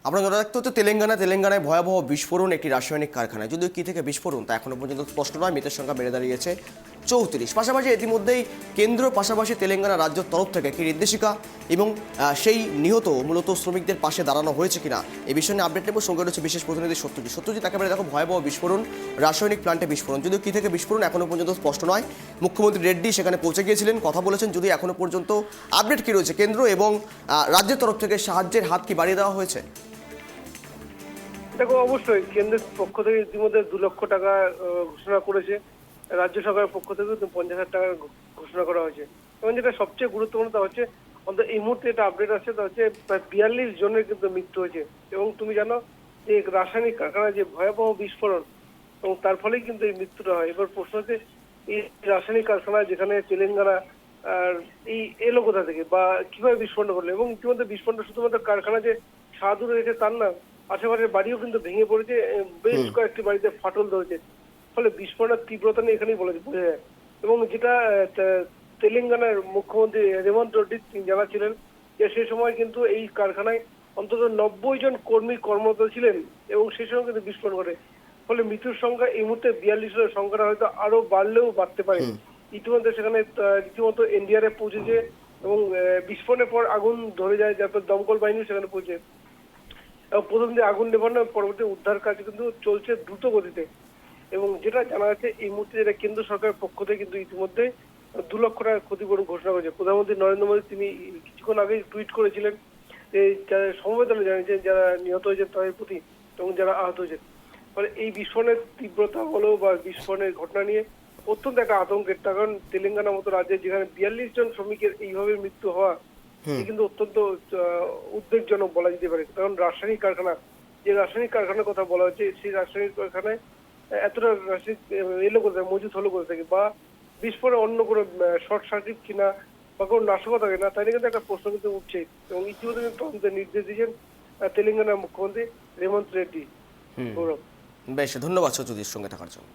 আপনার নজর রাখতে হচ্ছে তেলেঙ্গানায় ভয়াবহ বিস্ফোরণ একটি রাসায়নিক কারখানায়। যদিও কী থেকে বিস্ফোরণ তা এখনও পর্যন্ত স্পষ্ট নয়। মৃতের সংখ্যা বেড়ে দাঁড়িয়েছে 34। পাশাপাশি ইতিমধ্যেই কেন্দ্র পাশাপাশি তেলেঙ্গানা রাজ্যের তরফ থেকে একটি নির্দেশিকা এবং সেই নিহত মূলত শ্রমিকদের পাশে দাঁড়ানো হয়েছে কিনা এই বিষয়ে নিয়ে আপডেট নেব। সঙ্গে রয়েছে বিশেষ প্রতিনিধি সত্যজিৎ। একেবারে দেখো, ভয়াবহ বিস্ফোরণ, রাসায়নিক প্ল্যান্টে বিস্ফোরণ। যদিও কী থেকে বিস্ফোরণ এখনও পর্যন্ত স্পষ্ট নয়। মুখ্যমন্ত্রী রেড্ডি সেখানে পৌঁছে গিয়েছিলেন, কথা বলেছেন। যদি এখনও পর্যন্ত আপডেট কী রয়েছে, কেন্দ্র এবং রাজ্যের তরফ থেকে সাহায্যের হাত কি বাড়িয়ে দেওয়া হয়েছে? দেখো, অবশ্যই কেন্দ্রের পক্ষ থেকে ইতিমধ্যে 2 লক্ষ টাকা ঘোষণা করেছে। রাজ্য সরকারের পক্ষ থেকে 50,000 টাকা ঘোষণা করা হয়েছে। এবং যেটা সবচেয়ে গুরুত্বপূর্ণ তা হচ্ছে, অন্তত এই মুহূর্তে এটা আপডেট আছে, তা হচ্ছে প্রায় 42 জনের কিন্তু মৃত্যু হয়েছে। এবং তুমি জানো যে রাসায়নিক কারখানায় যে ভয়াবহ বিস্ফোরণ, এবং তার ফলেই কিন্তু এই মৃত্যুটা হয়। এবার প্রশ্ন হচ্ছে, এই রাসায়নিক কারখানায় যেখানে তেলেঙ্গানা আর এলো কোথা থেকে বা কিভাবে বিস্ফোরণ করলো? এবং ইতিমধ্যে বিস্ফোরণটা শুধুমাত্র কারখানা যে সাদূরে রেখে তার না, আশেপাশের বাড়িও কিন্তু ভেঙে পড়েছে, বেশ কয়েকটি বাড়িতে ফাটল ধরেছে। ফলে বিস্ফোরণের তীব্রতা নিয়ে এখানেই বোঝা যায়। এবং যেটা তেলেঙ্গানার মুখ্যমন্ত্রী রেবন্ত রেড্ডি তিনি জানাচ্ছিলেন যে সেই সময় কিন্তু এই কারখানায় অন্তত 90 জন কর্মী কর্মরত ছিলেন এবং সেই সময় কিন্তু বিস্ফোরণ ঘটে। ফলে মৃত্যুর সংখ্যা এই মুহূর্তে 42 এর সংখ্যাটা হয়তো আরো বাড়লেও বাড়তে পারে। ইতিমধ্যে সেখানে রীতিমতো এনডিআরএফ পৌঁছেছে এবং বিস্ফোরণের পর আগুন ধরে যায়, যারপর দমকল বাহিনী সেখানে পৌঁছে। এবং প্রথম দিয়ে আগুন নেভানো, পরবর্তী উদ্ধার কাজ কিন্তু চলছে দ্রুত গতিতে। এবং যেটা জানা যাচ্ছে এই মুহূর্তে, যেটা কেন্দ্র সরকারের পক্ষ থেকে কিন্তু ইতিমধ্যে 2 লক্ষ টাকা ক্ষতিপূরণ ঘোষণা করেছে। প্রধানমন্ত্রী নরেন্দ্র মোদী তিনি কিছুক্ষণ আগে টুইট করেছিলেন যে যারা সমবেদনা জানিয়েছেন যারা নিহত হয়েছেন তাদের প্রতি এবং যারা আহত হয়েছেন। ফলে এই বিস্ফোরণের তীব্রতা বলো বা বিস্ফোরণের ঘটনা নিয়ে অত্যন্ত একটা আতঙ্কের। কারণ তেলেঙ্গানার মতো রাজ্যে যেখানে 42 জন শ্রমিকের এইভাবে মৃত্যু হওয়া কিন্তু অত্যন্ত উদ্বেগজনক বলা যেতে পারে। কারণ রাসায়নিক কারখানা, যে রাসায়নিক কারখানার কথা বলা হচ্ছে, সেই রাসায়নিক কারখানায় এতটা রাসায়নিক এলো কোথায়, মজুত হলো কোথা থেকে, বা বিস্ফোরণে অন্য কোনো শর্ট সার্কিট কিনা বা কোনো নাশকতা কিনা, তাই নিয়ে কিন্তু একটা প্রশ্ন কিন্তু উঠছে। এবং ইতিমধ্যে কিন্তু তদন্তের নির্দেশ দিয়েছেন তেলেঙ্গানার মুখ্যমন্ত্রী রেবন্ত রেড্ডি। গৌরব, বেশ, ধন্যবাদ সত্যজিৎ সঙ্গে থাকার জন্য।